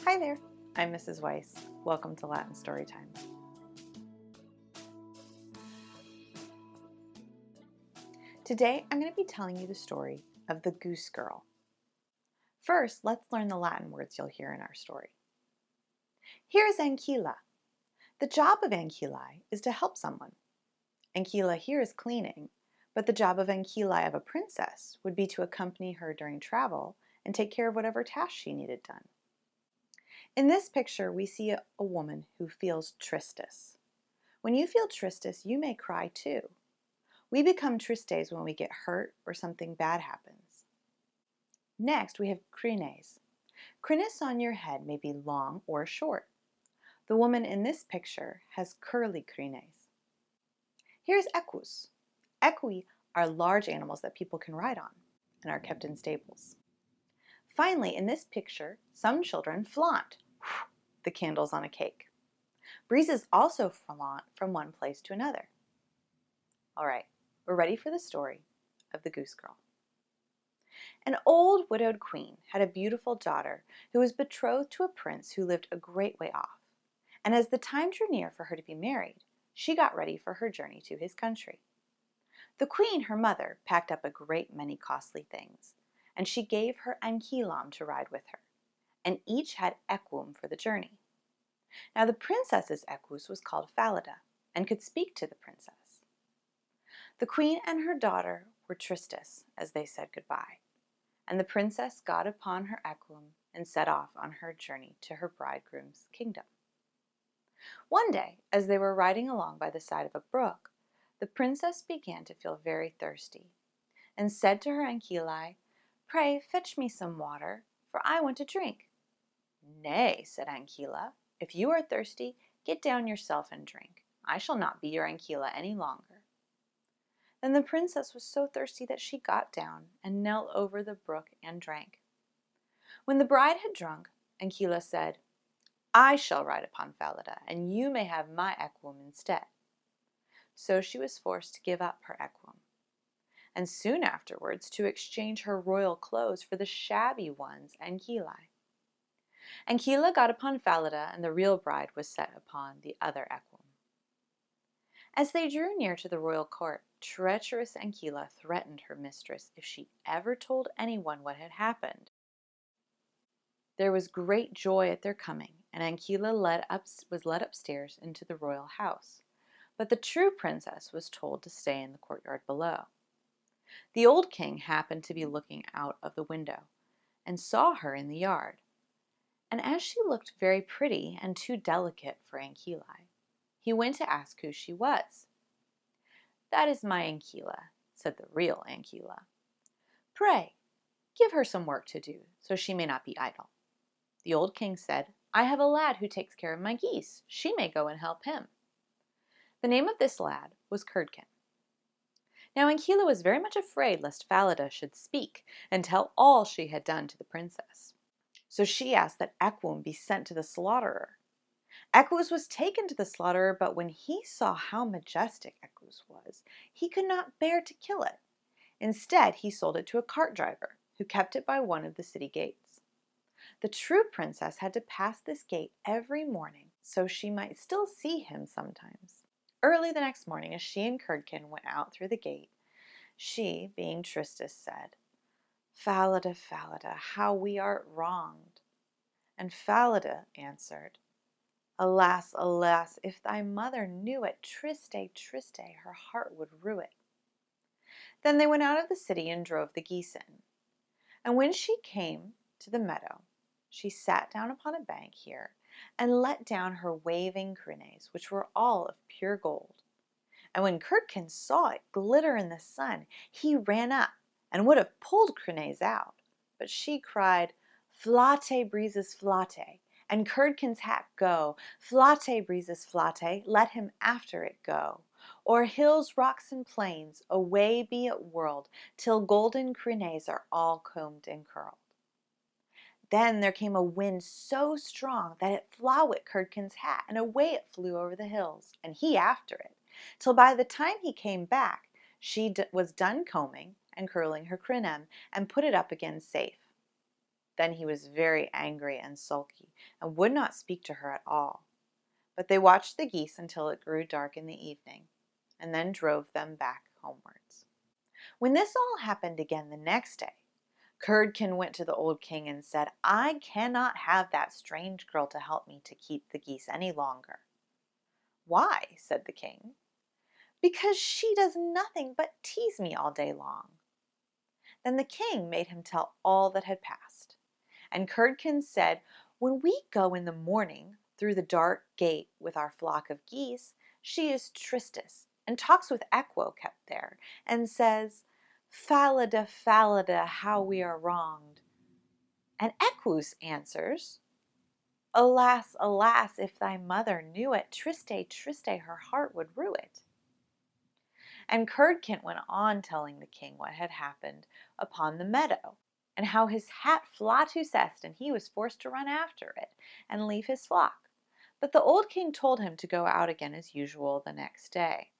Hi there, I'm Mrs. Weiss. Welcome to Latin Storytime. Today I'm going to be telling you the story of the Goose Girl. First, let's learn the Latin words you'll hear in our story. Here is Ankyla. The job of Ankylae is to help someone. Ankyla here is cleaning, but the job of Ankylae of a princess would be to accompany her during travel and take care of whatever task she needed done. In this picture, we see a woman who feels tristis. When you feel tristis, you may cry too. We become tristes when we get hurt or something bad happens. Next, we have crines. Crines on your head may be long or short. The woman in this picture has curly crines. Here's equus. Equi are large animals that people can ride on and are kept in stables. Finally, in this picture, some children flaunt the candles on a cake. Breezes also flaunt from one place to another. All right, we're ready for the story of the Goose Girl. An old widowed queen had a beautiful daughter who was betrothed to a prince who lived a great way off. And as the time drew near for her to be married, she got ready for her journey to his country. The queen, her mother, packed up a great many costly things, and she gave her Ankylam to ride with her, and each had equum for the journey. Now the princess's equus was called Falada, and could speak to the princess. The queen and her daughter were tristis as they said goodbye, and the princess got upon her equum and set off on her journey to her bridegroom's kingdom. One day, as they were riding along by the side of a brook, the princess began to feel very thirsty, and said to her Ankylae, "Pray fetch me some water, for I want to drink." "Nay," said Ankyla, "if you are thirsty, get down yourself and drink. I shall not be your Ankyla any longer." Then the princess was so thirsty that she got down and knelt over the brook and drank. When the bride had drunk, Ankyla said, "I shall ride upon Falada, and you may have my equum instead." So she was forced to give up her equum, and soon afterwards to exchange her royal clothes for the shabby ones Ankylae. Ankyla got upon Falada, and the real bride was set upon the other equum. As they drew near to the royal court, treacherous Ankyla threatened her mistress if she ever told anyone what had happened. There was great joy at their coming, and Ankyla was led upstairs into the royal house. But the true princess was told to stay in the courtyard below. The old king happened to be looking out of the window, and saw her in the yard. And as she looked very pretty and too delicate for Ankylae, he went to ask who she was. "That is my Ankyla," said the real Ankyla. "Pray, give her some work to do, so she may not be idle." The old king said, "I have a lad who takes care of my geese. She may go and help him." The name of this lad was Curdken. Now Ankyla was very much afraid lest Falada should speak and tell all she had done to the princess. So she asked that equum be sent to the slaughterer. Equus was taken to the slaughterer, but when he saw how majestic Equus was, he could not bear to kill it. Instead, he sold it to a cart driver, who kept it by one of the city gates. The true princess had to pass this gate every morning, so she might still see him sometimes. Early the next morning, as she and Curdken went out through the gate, she, being Tristis, said, "Falada, Falada, how we are wronged." And Falada answered, "Alas, alas, if thy mother knew it, Triste, Triste, her heart would rue it." Then they went out of the city and drove the geese in. And when she came to the meadow, she sat down upon a bank here and let down her waving crines, which were all of pure gold. And when Curdken saw it glitter in the sun, he ran up and would have pulled crines out. But she cried, "Flate, breezes, flate, and Curdken's hat go. Flate, breezes, flate, let him after it go. O'er hills, rocks, and plains, away be it whirled, till golden crines are all combed and curled." Then there came a wind so strong that it flew at Curdken's hat, and away it flew over the hills, and he after it, till by the time he came back, she was done combing and curling her crinem, and put it up again safe. Then he was very angry and sulky and would not speak to her at all. But they watched the geese until it grew dark in the evening, and then drove them back homewards. When this all happened again the next day, Curdken went to the old king and said, "I cannot have that strange girl to help me to keep the geese any longer." "Why?" said the king. "Because she does nothing but tease me all day long." Then the king made him tell all that had passed. And Curdken said, "When we go in the morning through the dark gate with our flock of geese, she is Tristis, and talks with Equo kept there, and says, 'Falada, Falada, how we are wronged.' And Equus answers, 'Alas, alas, if thy mother knew it, Triste, Triste, her heart would rue it.'" And Curdken went on telling the king what had happened upon the meadow, and how his hat flatusest, and he was forced to run after it and leave his flock. But the old king told him to go out again as usual the next day.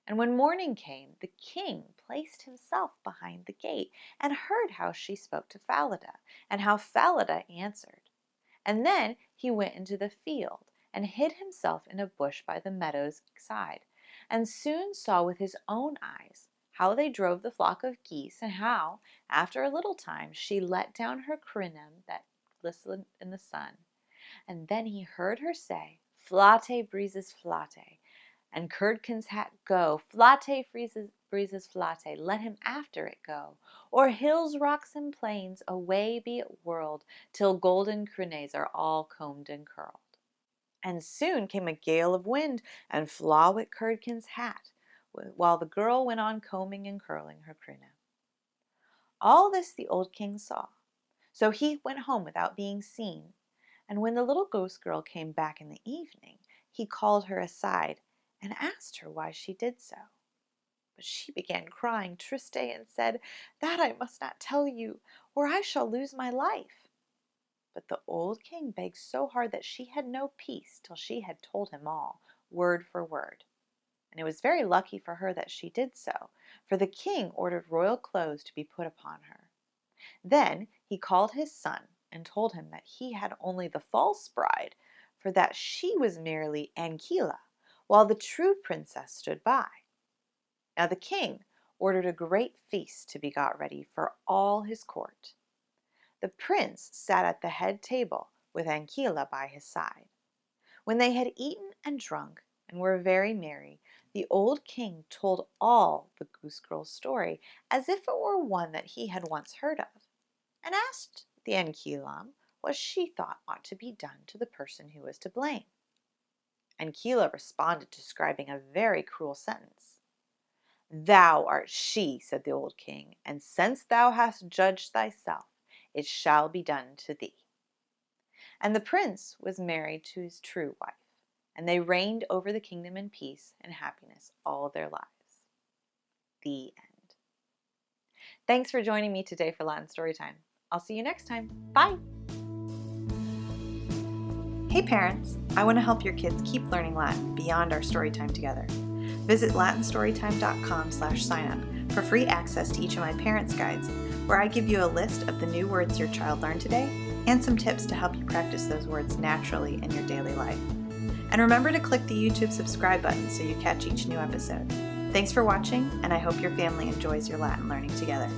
And when morning came, the king placed himself behind the gate and heard how she spoke to Falada, and how Falada answered. And then he went into the field and hid himself in a bush by the meadow's side, and soon saw with his own eyes how they drove the flock of geese, and how, after a little time, she let down her crinem that glistened in the sun. And then he heard her say, "Flate, breezes, flate," and Curdken's hat go, "Flate, breezes, flate, let him after it go. O'er hills, rocks, and plains, away be it whirled, till golden crines are all combed and curled." And soon came a gale of wind, and flaw went Curdken's hat, while the girl went on combing and curling her crinem. All this the old king saw, so he went home without being seen, and when the little goose girl came back in the evening, he called her aside and asked her why she did so. But she began crying Triste and said, "That I must not tell you, or I shall lose my life." But the old king begged so hard that she had no peace till she had told him all, word for word. And it was very lucky for her that she did so, for the king ordered royal clothes to be put upon her. Then he called his son and told him that he had only the false bride, for that she was merely Ankyla, while the true princess stood by. Now the king ordered a great feast to be got ready for all his court. The prince sat at the head table with Ankyla by his side. When they had eaten and drunk and were very merry, the old king told all the goose girl's story as if it were one that he had once heard of, and asked the Ankyla what she thought ought to be done to the person who was to blame. Ankyla responded, describing a very cruel sentence. "Thou art she," said the old king, "and since thou hast judged thyself, it shall be done to thee." And the prince was married to his true wife, and they reigned over the kingdom in peace and happiness all their lives. The end. Thanks for joining me today for Latin Storytime. I'll see you next time. Bye! Hey parents! I want to help your kids keep learning Latin beyond our story time together. Visit latinstorytime.com/signup for free access to each of my parents' guides, where I give you a list of the new words your child learned today and some tips to help you practice those words naturally in your daily life. And remember to click the YouTube subscribe button so you catch each new episode. Thanks for watching, and I hope your family enjoys your Latin learning together.